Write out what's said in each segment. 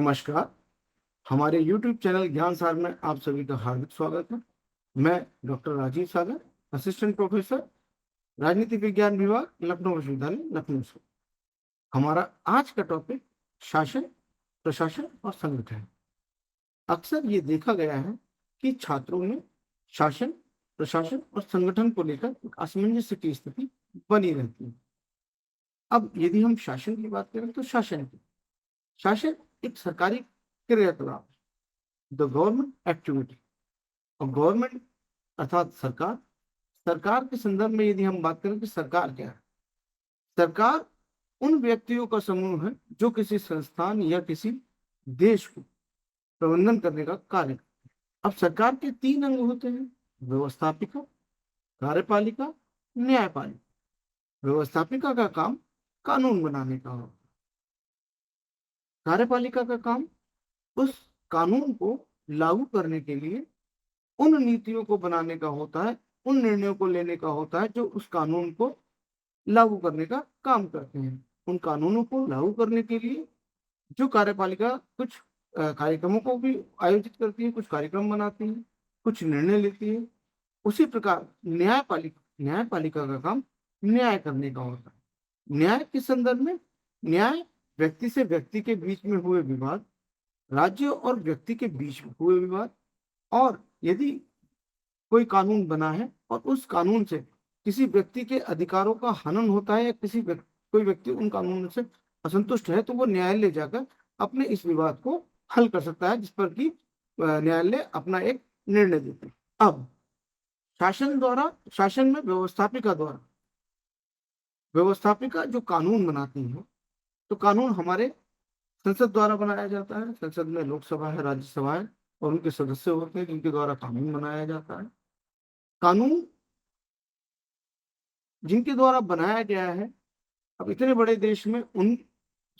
नमस्कार। हमारे YouTube channel ज्ञान सागर में आप सभी का हार्दिक स्वागत है। मैं डॉक्टर राजीव सागर, असिस्टेंट प्रोफेसर, राजनीति विज्ञान विभाग, लखनऊ विश्वविद्यालय, लखनऊ से। हमारा आज का टॉपिक शासन, प्रशासन और संगठन है। अक्सर ये देखा गया है कि छात्रों में शासन, प्रशासन और संगठन को लेकर एक असमंजस की स्थिति बनी रहती है। अब यदि हम शासन की बात करें तो शासन एक सरकारी क्रियाकलाप, द गवर्नमेंट एक्टिविटी। और गवर्नमेंट अर्थात सरकार, सरकार के संदर्भ में यदि हम बात करें कि सरकार क्या है, सरकार उन व्यक्तियों का समूह है जो किसी संस्थान या किसी देश को प्रबंधन करने का कार्य करते हैं। अब सरकार के 3 अंग होते हैं: व्यवस्थापिका, कार्यपालिका, न्यायपालिका। व्यवस्थापिका का काम कानून बनाने का होता है। कार्यपालिका का काम उस कानून को लागू करने के लिए उन नीतियों को बनाने का होता है, उन निर्णयों को लेने का होता है जो उस कानून को लागू करने का काम करते हैं। उन कानूनों को लागू करने के लिए जो कार्यपालिका कुछ कार्यक्रमों को भी आयोजित करती है, कुछ कार्यक्रम बनाती है, कुछ निर्णय लेती है। उसी प्रकार न्यायपालिका का काम न्याय करने का होता है। न्याय के संदर्भ में न्याय व्यक्ति से व्यक्ति के बीच में हुए विवाद, राज्य और व्यक्ति के बीच में हुए विवाद, और यदि कोई कानून बना है और उस कानून से किसी व्यक्ति के अधिकारों का हनन होता है या कोई व्यक्ति उन कानूनों से असंतुष्ट है, तो वो न्यायालय जाकर अपने इस विवाद को हल कर सकता है, जिस पर कि न्यायालय अपना एक निर्णय देते हैं। अब शासन में व्यवस्थापिका जो कानून बनाती है, तो कानून हमारे संसद द्वारा बनाया जाता है। संसद में लोकसभा है, राज्यसभा है और उनके सदस्य होते हैं जिनके द्वारा कानून बनाया जाता है। कानून जिनके द्वारा बनाया गया है, अब इतने बड़े देश में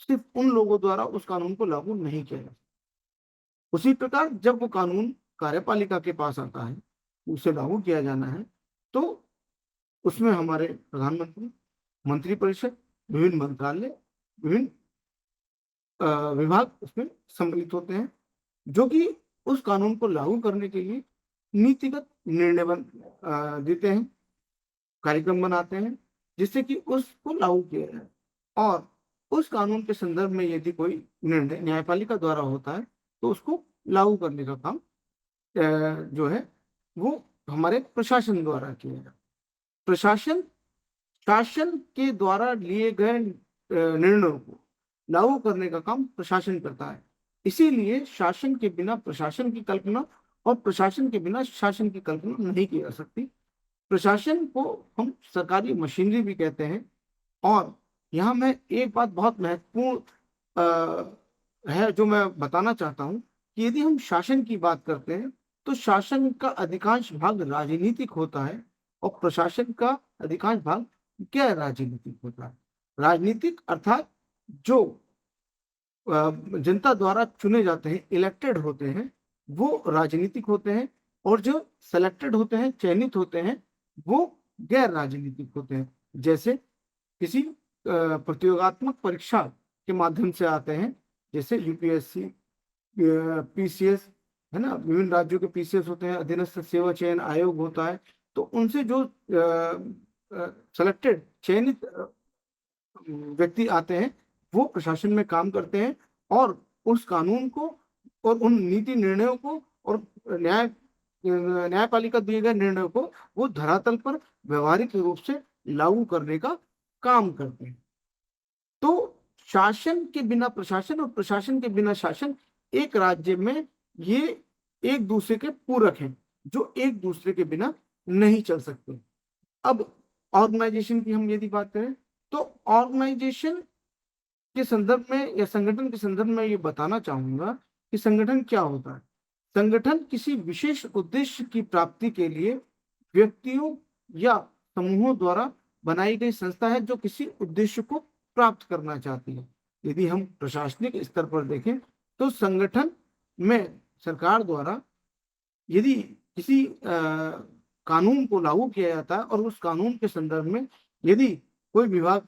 सिर्फ उन लोगों द्वारा उस कानून को लागू नहीं किया जा सकता। उसी प्रकार जब वो कानून कार्यपालिका के पास आता है, उसे लागू किया जाना है, तो उसमें हमारे प्रधानमंत्री, मंत्रिपरिषद, विभिन्न मंत्रालय, विभिन्न विभाग उसमें सम्मिलित होते हैं, जो कि उस कानून को लागू करने के लिए नीतिगत निर्णय देते हैं, कार्यक्रम बनाते हैं, जिससे कि उसको लागू किया जाए। और उस कानून के संदर्भ में यदि कोई निर्णय न्यायपालिका द्वारा होता है, तो उसको लागू करने का काम जो है वो हमारे प्रशासन द्वारा किया जाए। प्रशासन शासन के द्वारा लिए गए निर्णयों को लागू करने का काम प्रशासन करता है। इसीलिए शासन के बिना प्रशासन की कल्पना और प्रशासन के बिना शासन की कल्पना नहीं की जा सकती। प्रशासन को हम सरकारी मशीनरी भी कहते हैं। और यहाँ मैं एक बात बहुत महत्वपूर्ण है जो मैं बताना चाहता हूँ कि यदि हम शासन की बात करते हैं, तो शासन का अधिकांश भाग राजनीतिक होता है और प्रशासन का अधिकांश भाग गैर राजनीतिक होता है। राजनीतिक अर्थात जो जनता द्वारा चुने जाते हैं, इलेक्टेड होते हैं, वो राजनीतिक होते हैं, और जो सेलेक्टेड होते हैं, चयनित होते हैं, वो गैर राजनीतिक होते हैं। जैसे किसी प्रतियोगात्मक परीक्षा के माध्यम से आते हैं, जैसे यूपीएससी, पीसीएस है ना, विभिन्न राज्यों के पीसीएस होते हैं, अधीनस्थ सेवा चयन आयोग होता है। तो उनसे जो सेलेक्टेड चयनित व्यक्ति आते हैं, वो प्रशासन में काम करते हैं और उस कानून को और उन नीति निर्णयों को और न्यायपालिका दिए गए निर्णयों को वो धरातल पर व्यवहारिक रूप से लागू करने का काम करते हैं। तो शासन के बिना प्रशासन और प्रशासन के बिना शासन, एक राज्य में ये एक दूसरे के पूरक हैं, जो एक दूसरे के बिना नहीं चल सकते। अब ऑर्गेनाइजेशन की हम यदि बात करें, तो ऑर्गेनाइजेशन के संदर्भ में या संगठन के संदर्भ में ये बताना चाहूंगा कि संगठन क्या होता है। संगठन किसी विशेष उद्देश्य की प्राप्ति के लिए व्यक्तियों या समूहों द्वारा बनाई गई संस्था है जो किसी उद्देश्य को प्राप्त करना चाहती है। यदि हम प्रशासनिक स्तर पर देखें, तो संगठन में सरकार द्वारा यदि किसी कानून को लागू किया जाता है और उस कानून के संदर्भ में यदि कोई विभाग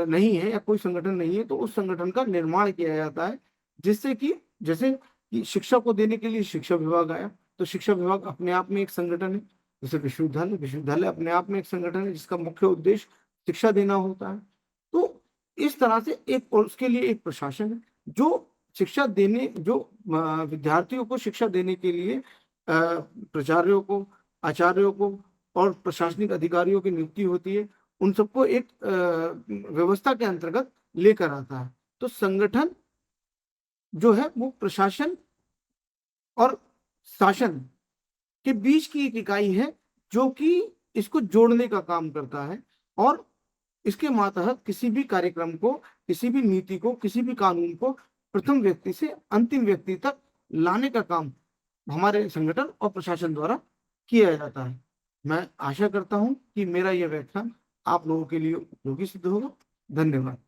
नहीं है या कोई संगठन नहीं है, तो उस संगठन का निर्माण किया जाता है, जिससे कि जैसे कि शिक्षा को देने के लिए शिक्षा विभाग आया, तो शिक्षा विभाग अपने आप में एक संगठन है। जैसे विश्वविद्यालय, विश्वविद्यालय अपने आप में एक संगठन है जिसका मुख्य उद्देश्य शिक्षा देना होता है। तो इस तरह से एक, और उसके लिए एक प्रशासन है जो शिक्षा देने, जो विद्यार्थियों को शिक्षा देने के लिए प्राचार्यों को, आचार्यों को और प्रशासनिक अधिकारियों की नियुक्ति होती है, उन सबको एक व्यवस्था के अंतर्गत लेकर आता है। तो संगठन जो है वो प्रशासन और शासन के बीच की एक इकाई है जो कि इसको जोड़ने का काम करता है, और इसके मातहत किसी भी कार्यक्रम को, किसी भी नीति को, किसी भी कानून को प्रथम व्यक्ति से अंतिम व्यक्ति तक लाने का काम हमारे संगठन और प्रशासन द्वारा किया जाता है। मैं आशा करता हूं कि मेरा यह व्याख्यान आप लोगों के लिए उपयोगी सिद्ध होगा। धन्यवाद।